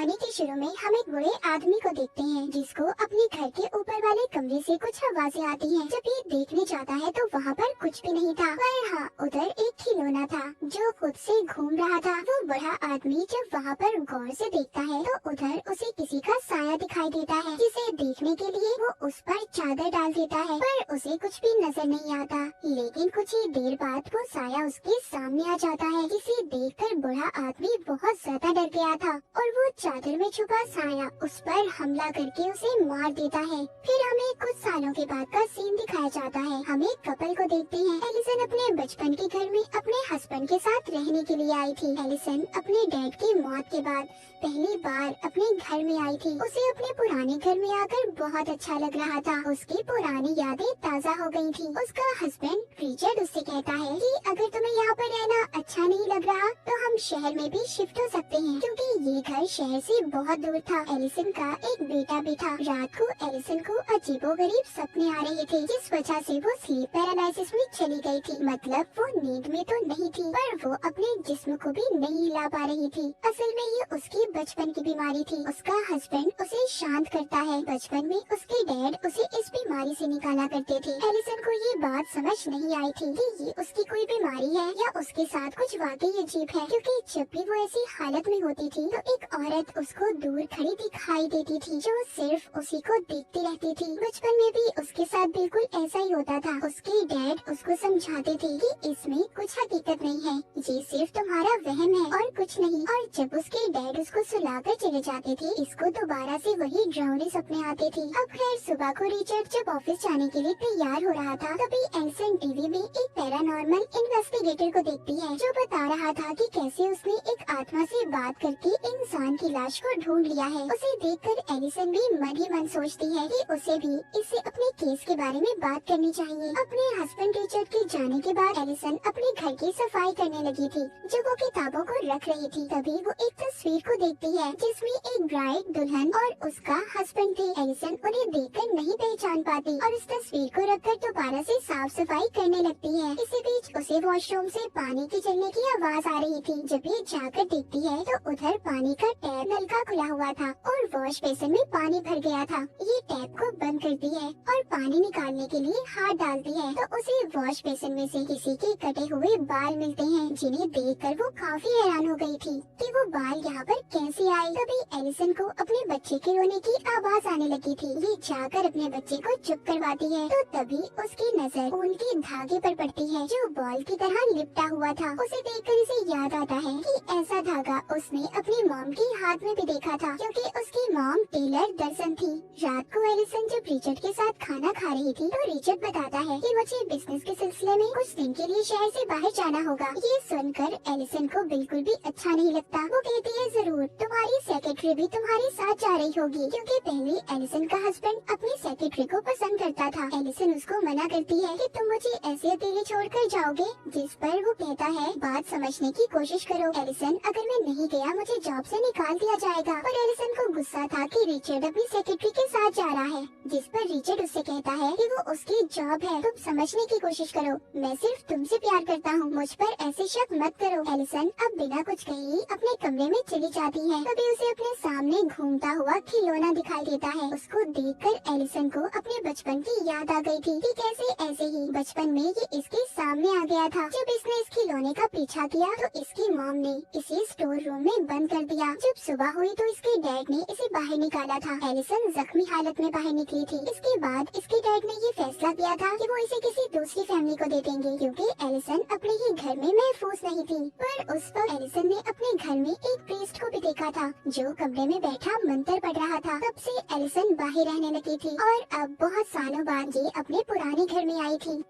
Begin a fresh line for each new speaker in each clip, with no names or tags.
कहानी के शुरू में हम एक बूढ़े आदमी को देखते हैं जिसको अपने घर के ऊपर वाले कमरे से कुछ आवाजें आती हैं। जब ये देखने जाता है तो वहाँ पर कुछ भी नहीं था, पर हाँ उधर एक खिलौना था जो खुद से घूम रहा था। वो बूढ़ा आदमी जब वहाँ पर गौर से देखता है तो उधर उसे किसी का साया दिखाई देता है, जिसे देखने के लिए वो उस पर चादर डाल देता है, पर उसे कुछ भी नजर नहीं आता। लेकिन कुछ ही देर बाद वो साया उसके सामने आ जाता है, जिसे देखकर बूढ़ा आदमी बहुत ज्यादा डर गया था और वो चादर में छुपा साया उस पर हमला करके उसे मार देता है। फिर हमें कुछ सालों के बाद का सीन दिखाया जाता है। हम एक कपल को देखते हैं। एलिसन अपने बचपन के घर में अपने हस्बैंड के साथ रहने के लिए आई थी। एलिसन अपने डैड की मौत के बाद पहली बार अपने घर में आई थी। उसे अपने पुराने घर में आकर बहुत अच्छा लग रहा था। उसकी पुरानी यादें ताज़ा हो गई थी। उसका हस्बैंड रिचर्ड उससे कहता है कि अगर तुम्हें यहाँ पर रहना अच्छा नहीं लग रहा तो हम शहर में भी शिफ्ट हो सकते हैं, क्योंकि ये घर शहर से बहुत दूर था। एलिसन का एक बेटा भी था। रात को एलिसन को अजीबोगरीब सपने आ रहे थे, जिस वजह से वो स्लीप पैरालिसिस में चली गई थी। मतलब वो नींद में तो नहीं थी, पर वो अपने जिस्म को भी नहीं हिला पा रही थी। असल में ये उसकी बचपन की बीमारी थी। उसका हस्बैंड उसे शांत करता है। बचपन में उसके डैड उसे इस बीमारी से निकाला करते थे। एलिसन को ये बात समझ नहीं आई थी कि ये उसकी कोई बीमारी है या उसके साथ कुछ वाकई अजीब है, क्योंकि जब भी वो ऐसी हालत में होती थी तो एक औरत उसको दूर खड़ी दिखाई देती थी जो सिर्फ उसी को देखती रहती थी। बचपन में भी उसके साथ बिल्कुल ऐसा ही होता था। उसके डैड उसको समझाते थे कि इसमें कुछ हकीकत नहीं है, ये सिर्फ तुम्हारा वहम है और कुछ नहीं। और जब उसके डैड उसको सुलाकर चले जाते थे, इसको दोबारा से वही डरावने सपने आते थे। अब खैर सुबह को रिचर्ड जब ऑफिस जाने के लिए तैयार हो रहा था, तभी एलिसन टीवी में एक पैरानॉर्मल इन्वेस्टिगेटर को देखती है जो बता रहा था कि कैसे उसने एक आत्मा से बात करके इंसान की लाश को ढूंढ लिया है। उसे देखकर एलिसन भी मन ही मन सोचती है कि उसे भी इससे अपने केस के बारे में बात करनी चाहिए। अपने हस्बैंड रिचर्ड के जाने के बाद एलिसन अपने घर की सफाई करने लगी थी। जब वो किताबों को रख रही थी, तभी वो एक तस्वीर को देखती है जिसमें एक ब्राइड दुल्हन और उसका हस्बैंड थे। एलिसन उन्हें देखकर नहीं पहचान पाती और उस तस्वीर को रखकर दोबारा से साफ सफाई करने लगती है। इसी बीच उसे वॉशरूम से पानी के चलने की आवाज आ रही थी। जब ये जाकर देखती है तो उधर पानी का टैप नलका खुला हुआ था और वॉश बेसिन में पानी भर गया था। ये टैप को बंद करती है और पानी निकालने के लिए हाथ डालती है तो उसे वॉश बेसिन में से किसी के कटे हुए बाल मिलते हैं, जिन्हें देखकर वो काफी हैरान हो गई थी कि वो बाल यहाँ पर कैसे आए। तभी एलिसन को अपने बच्चे के रोने की आवाज आने लगी थी। ये जाकर अपने बच्चे को चुप करवाती है तो तभी उसकी नजर ऊन के धागे पर पड़ती है जो बॉल की तरह लिपटा हुआ था। उसे देखकर इसे याद आता है कि ऐसा धागा उसने अपनी मॉम के हाथ में भी देखा था, क्योंकि उसकी मॉम टेलर दर्जन थी। रात को एलिसन जब रिचर्ड के साथ खाना खा रही थी तो रिचर्ड बताता है कि मुझे बिजनेस के सिलसिले में कुछ दिन के लिए शहर से बाहर जाना होगा। ये सुनकर एलिसन को बिल्कुल भी अच्छा नहीं लगता। वो कहती है जरूर, तुम्हारी सेक्रेटरी भी तुम्हारे साथ जा रही होगी, क्योंकि पहले एलिसन का हस्बैंड अपनी सेक्रेटरी को पसंद करता था। एलिसन उसको मना करती है कि तुम मुझे ऐसे अकेले छोड़कर जाओगे, जिस पर वो कहता है बात समझने की कोशिश करो एलिसन, अगर मैं नहीं गया मुझे जॉब से निकाल दिया जाएगा। और एलिसन को गुस्सा था कि रिचर्ड अपनी सेक्रेटरी के साथ जा रहा है, जिस पर रिचर्ड उससे कहता है कि वो उसकी जॉब है, तुम समझने की कोशिश करो, मैं सिर्फ तुमसे प्यार करता हूँ, मुझ पर ऐसे शक मत करो। एलिसन अब बिना कुछ कहे ही अपने कमरे में चली जाती है। तभी उसे अपने सामने घूमता हुआ खिलौना दिखाई देता है। उसको देखकर एलिसन को अपने बचपन की याद आ गई थी कि कैसे ऐसे ही बचपन में ये इसके सामने आ गया था। जब इसने इस खिलौने का पीछा किया तो इसकी मॉम ने इसे स्टोर रूम में बंद कर दिया। जब सुबह हुई तो इसके डैड ने इसे बाहर निकाला था। एलिसन जख्मी हालत में बाहर निकली थी। इसके बाद इसके डैड ने ये फैसला किया था कि वो इसे किसी दूसरी फैमिली को दे देंगे, क्योंकि एलिसन अपने ही घर में महफूज नहीं थी। पर उस वक्त एलिसन ने अपने घर में एक प्रीस्ट को भी देखा था जो कमरे में बैठा मंत्र पढ़ रहा था। तब से एलिसन बाहर रहने लगी थी और अब बहुत सालों बाद ये अपने पुराने घर में आई थी।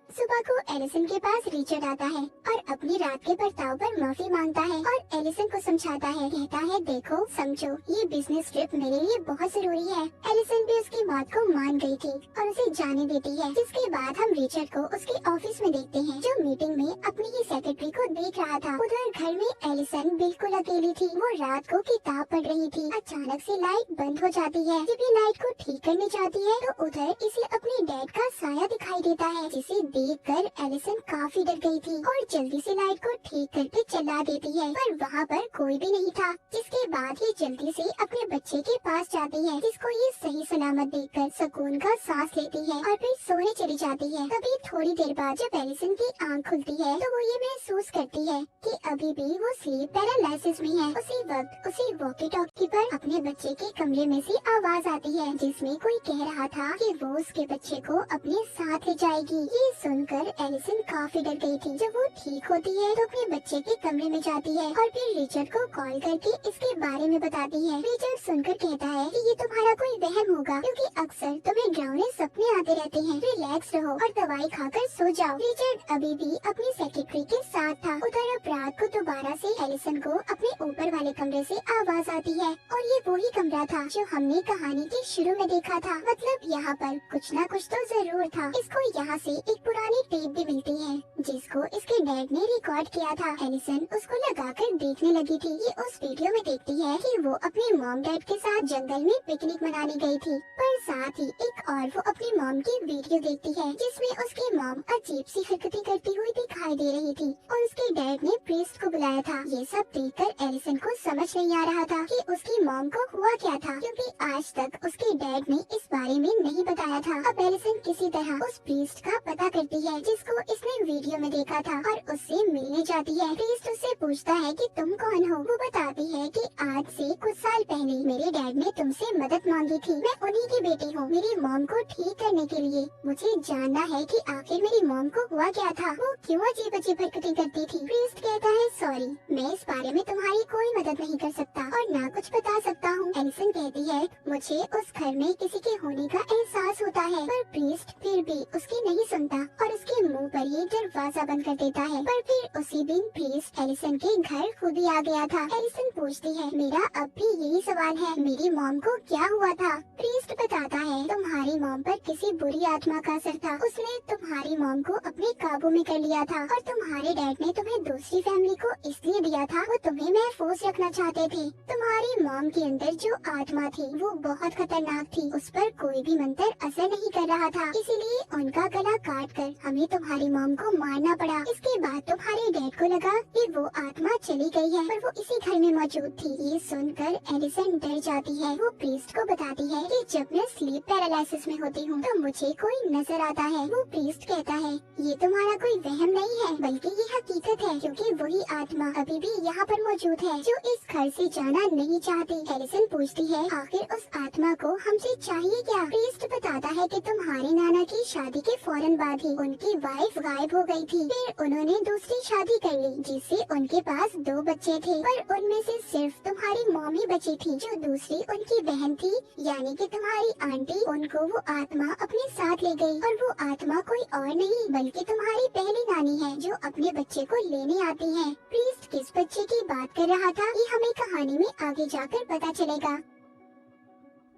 सुबह को एलिसन के पास रिचर्ड आता है और अपनी रात के बर्ताव पर माफी मांगता है और एलिसन को समझाता है। कहता है देखो समझो, ये बिजनेस ट्रिप मेरे लिए बहुत जरूरी है। एलिसन भी उसकी बात को मान गई थी और उसे जाने देती है। जिसके बाद हम रिचर्ड को उसके ऑफिस में देखते हैं जो मीटिंग में अपनी ही सेक्रेटरी को देख रहा था। उधर घर में एलिसन बिल्कुल अकेली थी। वो रात को किताब पढ़ रही थी। अचानक से लाइट बंद हो जाती है। जब ये लाइट को ठीक करने जाती है तो उधर इसे अपने डैड का साया दिखाई देता है, जिसे देखकर एलिसन काफी डर गई थी और जल्दी से लाइट को ठीक करके चला देती है, पर वहाँ पर कोई भी नहीं था। जिसके बाद ये जल्दी से अपने बच्चे के पास जाती है, जिसको ये सही सलामत देखकर सुकून का सांस लेती है और फिर सोने चली जाती है। तभी थोड़ी देर बाद जब एलिसन की आंख खुलती है तो वो ये महसूस करती है कि अभी भी वो स्लीप पैरालिसिस में है। उसी वक्त उसी वॉकी टॉकी पर अपने बच्चे के कमरे में से आवाज आती है, जिसमें कोई कह रहा था कि वो उसके बच्चे को अपने साथ ले जाएगी। ये सुनकर एलिसन काफी डर गई थी। जब वो ठीक होती है तो अपने बच्चे के कमरे में जाती है और फिर रिचर्ड को कॉल करके इसके बारे में बताती है। रिचर्ड सुनकर कहता है कि ये तुम्हारा कोई वहम होगा, क्योंकि अक्सर तुम्हें डरावने सपने आते रहते हैं। रिलैक्स रहो और दवाई खाकर सो जाओ। रिचर्ड अभी भी अपनी सेक्रेटरी के साथ था। उधर अब रात को दोबारा से एलिसन को अपने ऊपर वाले कमरे से आवाज आती है और ये वही कमरा था जो हमने कहानी के शुरू में देखा था। मतलब यहाँ पर कुछ न कुछ तो जरूर था। इसको यहाँ से एक पुरानी टेप भी मिलती है जिसको इसके डैड ने रिकॉर्ड किया था। एलिसन उसको लगाकर देखने लगी थी। ये उस वीडियो में देखती है कि वो अपने मॉम डैड के साथ जंगल में पिकनिक मनाने गई थी, पर साथ ही एक और वो अपनी मॉम की वीडियो देखती है जिसमें उसकी मॉम अजीब सी हरकतें करती हुई दिखाई दे रही थी और उसके डैड ने प्रीस्ट को बुलाया था। ये सब देखकर एलिसन को समझ नहीं आ रहा था कि उसकी मॉम को हुआ क्या था, क्योंकि आज तक उसके डैड ने इस बारे में नहीं बताया था। अब एलिसन किसी तरह उस प्रीस्ट का पता करती है जिसको इसने वीडियो में देखा था और उससे मिलने जाती है। प्रीस्ट उससे पूछता है कि तुम कौन हो। वो बताती है कि आज से कुछ साल पहले मेरे डैड ने तुमसे मदद मांगी थी। मैं उन्हीं की बेटी हूँ। मेरी मॉम को ठीक करने के लिए मुझे जानना है कि आखिर मेरी मॉम को हुआ क्या था, वो क्यों अजीब अजीब हरकतें करती थी। प्रीस्ट कहता है सॉरी, मैं इस बारे में तुम्हारी कोई मदद नहीं कर सकता और ना कुछ बता सकता हूँ। एलिसन कहती है मुझे उस घर में किसी के होने का एहसास होता है, पर प्रीस्ट फिर भी उसकी नहीं सुनता और उसके मुंह पर ही दरवाजा बंद कर देता है। पर फिर उसी दिन प्रीस्ट एलिसन के घर खुद ही आ गया था। एलिसन पूछती है मेरा अब भी यही सवाल है, मेरी मॉम को क्या हुआ था। प्रीस्ट बताता है तुम्हारी मॉम पर किसी बुरी आत्मा का असर था। उसने तुम्हारी मॉम को अपने काबू में कर लिया था और तुम्हारे डैड ने तुम्हें दूसरी फैमिली को इसलिए दिया था, वो तुम्हें महफूज रखना चाहते थे। तुम्हारी मॉम के अंदर जो आत्मा थी वो बहुत खतरनाक थी। उस पर कोई भी मंत्र असर नहीं कर रहा था, इसीलिए उनका गला काट कर हमें तुम्हारी मॉम को मारना पड़ा। इसके बाद तुम्हारे डैड को लगा कि वो आत्मा चली गई है, पर वो इसी घर में मौजूद थी। ये सुनकर एलिसन डर जाती है। वो प्रीस्ट को बताती है कि जब मैं स्लीप पैरालिसिस में होती हूँ तो मुझे कोई नजर आता है। वो प्रीस्ट कहता है ये तुम्हारा कोई वहम नहीं है, बल्कि ये हकीकत है, क्योंकि वही आत्मा अभी भी यहाँ पर मौजूद है जो इस घर से जाना नहीं चाहती। एलिसन पूछती है आखिर उस आत्मा को हमसे चाहिए क्या। प्रीस्ट बताता है कि तुम्हारे नाना की शादी के फौरन बाद ही उनकी वाइफ गायब हो गई थी। फिर उन्होंने दूसरी शादी कर ली जिससे उनके पास 2 बच्चे थे, पर उनमें से सिर्फ तुम्हारी मॉम ही बची थी। जो दूसरी उनकी बहन थी यानी कि तुम्हारी आंटी, उनको वो आत्मा अपने साथ ले गई और वो आत्मा कोई और नहीं बल्कि तुम्हारी पहली नानी है जो अपने बच्चे को लेने आती है। प्रीस्ट किस बच्चे की बात कर रहा था ये हमें कहानी में आगे जाकर पता चलेगा।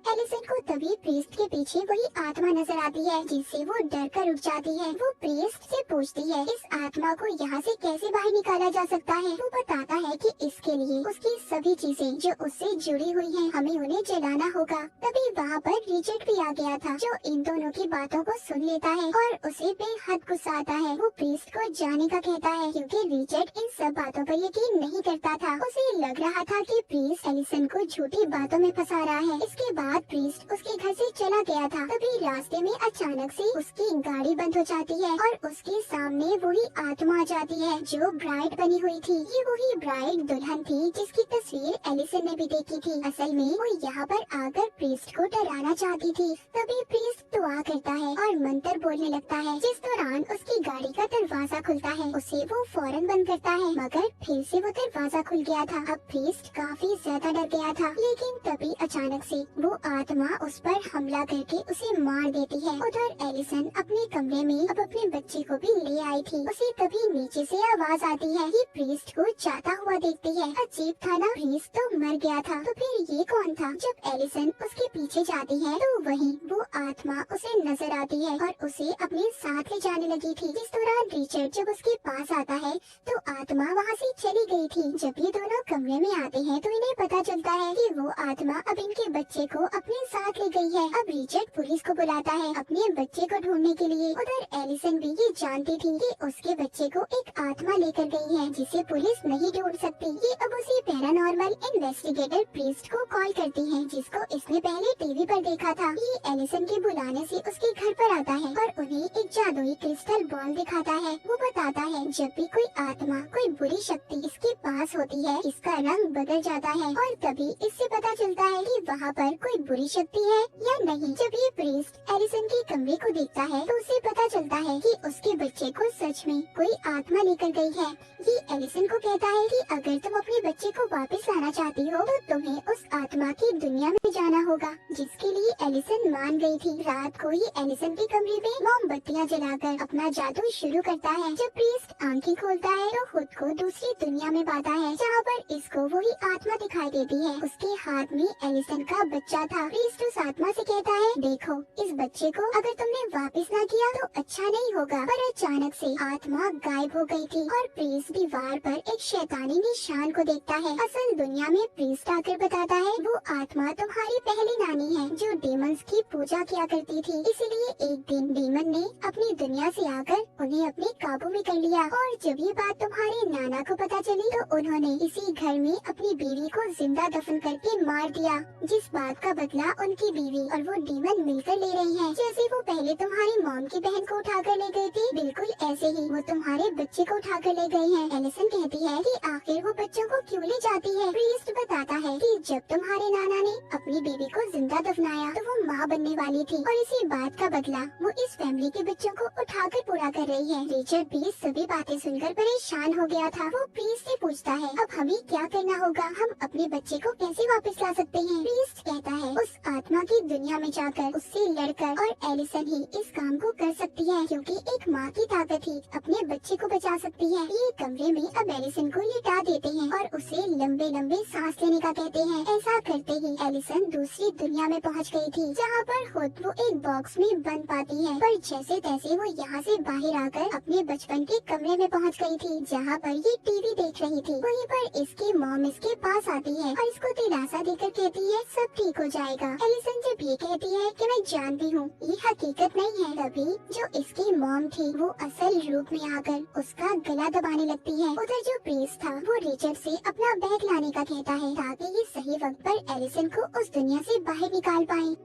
एलिसन को तभी प्रीस्ट के पीछे वही आत्मा नजर आती है जिससे वो डर कर उठ जाती है। वो प्रीस्ट से पूछती है इस आत्मा को यहाँ से कैसे बाहर निकाला जा सकता है। वो बताता है कि इसके लिए उसकी सभी चीजें जो उससे जुड़ी हुई हैं हमें उन्हें जलाना होगा। तभी वहाँ पर रिचर्ड भी आ गया था जो इन दोनों की बातों को सुन लेता है और उसे बेहद गुस्सा आता है। वो प्रीस्ट को जाने का कहता है क्योंकि रिचर्ड इन सब बातों पर यकीन नहीं करता था। उसे लग रहा था कि प्रीस्ट एलिसन को झूठी बातों में फंसा रहा है। इसके बाद प्रीस्ट उसके घर से चला गया था। तभी रास्ते में अचानक से उसकी गाड़ी बंद हो जाती है और उसके सामने वही आत्मा आ जाती है जो ब्राइड बनी हुई थी। ये वही ब्राइड दुल्हन थी जिसकी तस्वीर एलिसन ने भी देखी थी। असल में वो यहाँ पर आकर प्रीस्ट को डराना चाहती थी। तभी प्रीस्ट दुआ करता है और मंत्र बोलने लगता है, जिस दौरान उसकी गाड़ी का दरवाजा खुलता है उसे वो फौरन बंद करता है, मगर फिर से वो दरवाजा खुल गया था। अब प्रीस्ट काफी ज्यादा डर गया था, लेकिन तभी अचानक से वो आत्मा उस पर हमला करके उसे मार देती है। उधर एलिसन अपने कमरे में अब अपने बच्चे को भी ले आई थी। उसे तभी नीचे से आवाज आती है। ये प्रीस्ट को जाता हुआ देखती है। अजीब था ना, प्रीस्ट तो मर गया था, तो फिर ये कौन था। जब एलिसन उसके पीछे जाती है तो वहीं वो आत्मा उसे नजर आती है और उसे अपने साथ ले जाने लगी थी। जिस दौरान रिचर्ड जब उसके पास आता है तो आत्मा वहाँ से चली गई थी। जब ये दोनों कमरे में आते हैं तो इन्हें पता चलता है कि वो आत्मा अब इनके बच्चे को अपने साथ ले गई है। अब रिचर्ड पुलिस को बुलाता है अपने बच्चे को ढूंढने के लिए। उधर एलिसन भी ये जानती थी कि उसके बच्चे को एक आत्मा लेकर गई है जिसे पुलिस नहीं ढूंढ सकती। ये अब उसी पैरानॉर्मल इन्वेस्टिगेटर प्रीस्ट को कॉल करती है जिसको इसने पहले टीवी पर देखा था। ये एलिसन के बुलाने से उसके घर पर आता है और उन्हें एक जादुई क्रिस्टल बॉल दिखाता है। वो बताता है जब भी कोई आत्मा, कोई बुरी शक्ति इसके पास होती है, इसका रंग बदल जाता है और तभी इससे पता चलता है कि वहाँ पर कोई बुरी शक्ति है या नहीं। जब ये प्रीस्ट एलिसन के कमरे को देखता है तो उसे पता चलता है कि उसके बच्चे को सच में कोई आत्मा लेकर गई है। ये एलिसन को कहता है कि अगर तुम अपने बच्चे को वापस लाना चाहती हो तो तुम्हें उस आत्मा की दुनिया में जाना होगा, जिसके लिए एलिसन मान गई थी। रात को ही एलिसन के कमरे में मोमबत्तियां जलाकर अपना जादू शुरू करता है। जब प्रीस्ट आंखें खोलता है तो खुद को दूसरी दुनिया में पाता है जहाँ पर इसको वही आत्मा दिखाई देती है। उसके हाथ में एलिसन का बच्चा था। प्रीस्ट उस आत्मा से कहता है, देखो इस बच्चे को अगर तुमने वापस ना किया तो अच्छा नहीं होगा। पर अचानक से आत्मा गायब हो गई थी और प्रीस्ट दीवार पर एक शैतानी निशान को देखता है। असल दुनिया में प्रीस्ट आकर बताता है वो आत्मा तुम्हारी पहली नानी है जो डेमंस की पूजा किया करती थी। इसलिए एक दिन डेमन ने अपनी दुनिया से आकर उन्हें अपने काबू में कर लिया और जब ये बात तुम्हारे नाना को पता चली तो उन्होंने इसी घर में अपनी बीवी को जिंदा दफन करके मार दिया, जिस बात का बदला उनकी बीवी और वो डेमन मिलकर ले रही हैं। जैसे वो पहले तुम्हारी मॉम की बहन को उठाकर ले गए थे, बिल्कुल ऐसे ही वो तुम्हारे बच्चे को उठाकर ले गए हैं। एलिसन कहती है कि आखिर वो बच्चों को क्यों ले जाती है। प्रीस्ट बताता है कि जब तुम्हारे नाना ने अपनी बीवी को जिंदा दफनाया तो वो माँ बनने वाली थी और इसी बात का बदला वो इस फैमिली के बच्चों को उठाकर पूरा कर रही है। रिचर्ड भी सभी बातें सुनकर परेशान हो गया था। वो प्रीस्ट से पूछता है अब हमें क्या करना होगा, हम अपने बच्चे को कैसे वापस ला सकते हैं। प्रीस्ट कहता है उस आत्मा की दुनिया में जाकर उससे लड़कर और एलिसन ही इस काम को कर सकती है क्योंकि एक माँ की ताकत ही अपने बच्चे को बचा सकती है। ये कमरे में अब एलिसन को लिटा देते हैं और उसे लंबे लंबे सांस लेने का कहते हैं। ऐसा करते ही एलिसन दूसरी दुनिया में पहुंच गई थी जहाँ पर खुद वो एक बॉक्स में बंद पाती है। पर जैसे तैसे वो यहाँ से बाहर आकर अपने बचपन के कमरे में पहुँच गई थी जहाँ पर ये टीवी देख रही थी। वहीं पर इसकी मॉम इसके पास आती है और इसको दिलासा देकर कहती है सब ठीक हो जाएगा। एलिसन जब ये कहती है कि मैं जानती हूँ ये हकीकत नहीं है, तभी जो इसकी मॉम थी वो असल रूप में आकर उसका गला दबाने लगती है। उधर जो प्रीस्ट था वो रिचर्ड से अपना बैग लाने का कहता है ताकि ये सही वक्त पर एलिसन को उस दुनिया से बाहर निकाल पाए।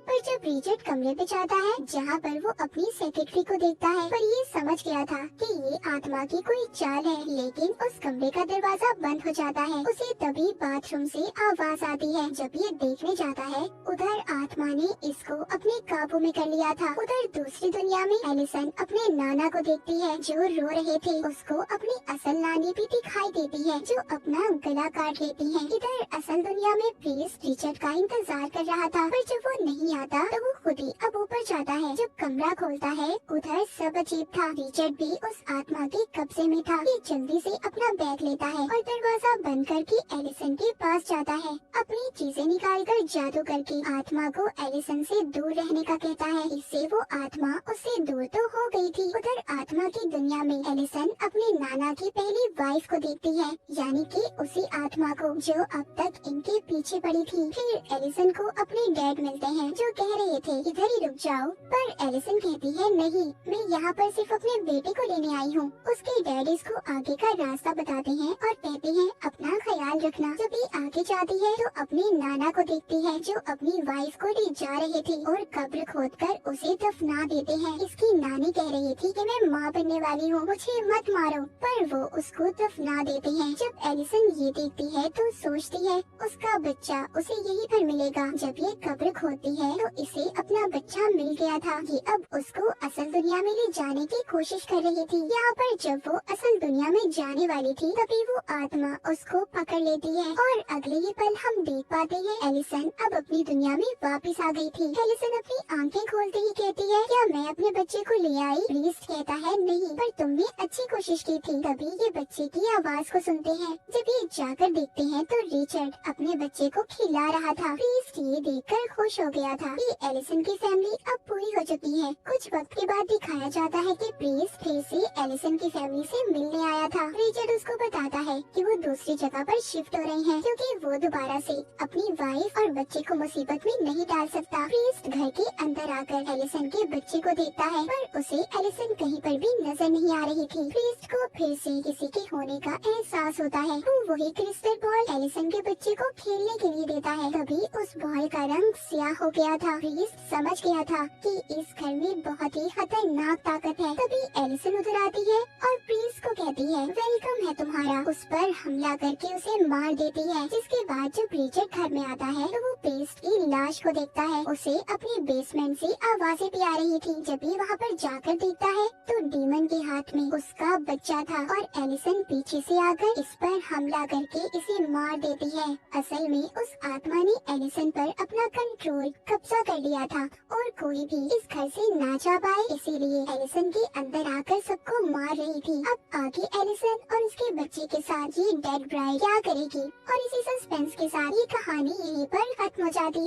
पर जब रिचर्ड कमरे पे जाता है जहाँ पर वो अपनी सेक्रेटरी को देखता है, पर ये समझ गया था कि ये आत्मा की कोई चाल है, लेकिन उस कमरे का दरवाजा बंद हो जाता है। उसे तभी बाथरूम से आवाज आती है। जब ये देखने जाता है उधर आत्मा ने इसको अपने काबू में कर लिया था। उधर दूसरी दुनिया में एलिसन अपने नाना को देखती है जो रो रहे थे। उसको अपनी असल नानी भी दिखाई देती है जो अपना गला काट लेती है। इधर असल दुनिया में प्रीस्ट रिचर्ड का इंतजार कर रहा था, पर जब वो नहीं आता तो वो खुद ही अब ऊपर जाता है। जब कमरा खोलता है उधर सब अजीब था। रिचर्ड भी उस आत्मा के कब्जे में था। ये जल्दी से अपना बैग लेता है और दरवाजा बंद करके एलिसन के पास जाता है। अपनी चीजें निकालकर जादू करके आत्मा को एलिसन से दूर रहने का कहता है। इससे वो आत्मा उससे दूर तो हो गई थी। उधर आत्मा की दुनिया में एलिसन अपने नाना की पहली वाइफ को देखती है, यानी कि उसी आत्मा को जो अब तक इनके पीछे पड़ी थी। फिर एलिसन को अपने डैड मिलते हैं जो कह रहे थे इधर ही रुक जाओ, पर एलिसन कहती है नहीं, मैं यहाँ पर सिर्फ अपने बेटे को लेने आई हूँ। उसके डैड इसको आगे का रास्ता बताते हैं और कहते हैं अपना ख्याल रखना। जब ये आगे जाती है तो अपने नाना को देखती है जो अपनी वाइफ को ले जा रहे थे और कब्र खोदकर उसे दफना देते हैं। इसकी नानी कह रही थी कि मैं माँ बनने वाली हूँ, मुझे मत मारो, पर वो उसको दफना देते हैं। जब एलिसन ये देखती है तो सोचती है उसका बच्चा उसे यहीं पर मिलेगा। जब ये कब्र खोदती है तो इसे अपना बच्चा मिल गया था। ये अब उसको असल दुनिया में ले जाने की कोशिश कर रही थी। यहाँ पर जब वो असल दुनिया में जाने वाली थी तभी वो आत्मा उसको पकड़ लेती है और अगले ही पल हम देख पाते हैं एलिसन अब अपनी दुनिया में वापस आ गई थी। एलिसन अपनी आंखें खोलते ही कहती है क्या मैं अपने बच्चे को ले आई? प्रीस्ट कहता है नहीं, पर तुमने अच्छी कोशिश की थी। तभी ये बच्चे की आवाज को सुनते हैं। जब ये जाकर देखते हैं तो रिचर्ड अपने बच्चे को खिला रहा था। प्रीस्ट ये देखकर खुश हो गया था था कि एलिसन की फैमिली अब पूरी हो चुकी है। कुछ वक्त के बाद दिखाया जाता है कि प्रिंस फिर से एलिसन की फैमिली से मिलने आया था। रिचर्ड उसको बताता है कि वो दूसरी जगह पर शिफ्ट हो रहे हैं क्योंकि वो दोबारा से अपनी वाइफ और बच्चे को मुसीबत में नहीं डाल सकता। प्रिंस घर के अंदर आकर एलिसन के बच्चे को देखता है पर उसे एलिसन कहीं पर भी नजर नहीं आ रही थी। प्रिंस को फिर से किसी के होने का एहसास होता है। वो वही क्रिस्टल बॉल एलिसन के बच्चे को खेलने के लिए देता है। तभी उस बॉल का रंग स्याह हो गया था। प्रिंस समझ गया था कि इस घर में बहुत ही खतरनाक ताकत है। तभी एलिसन उधर आती है और प्रिंस को कहती है वेलकम है तुम्हारा। उस पर हमला करके उसे मार देती है। जिसके बाद जब रिचर्ड घर में आता है तो वो पेस्ट की लाश को देखता है। उसे अपने बेसमेंट से आवाजें भी आ रही थी। जब भी वहाँ पर जाकर देखता है तो डीमन के हाथ में उसका बच्चा था और एलिसन पीछे से आकर इस पर हमला करके इसे मार देती है। असल में उस आत्मा ने एलिसन पर अपना कंट्रोल कब्जा कर लिया था और कोई भी इस घर से ना जा पाए, इसीलिए एलिसन के अंदर आकर सबको मार रही थी। अब आगे एलिसन और उसके बच्चे के साथ ये डेड ब्राइड क्या करेगी और इसी सस्पेंस के साथ ये कहानी यहीं पर खत्म हो जाती है।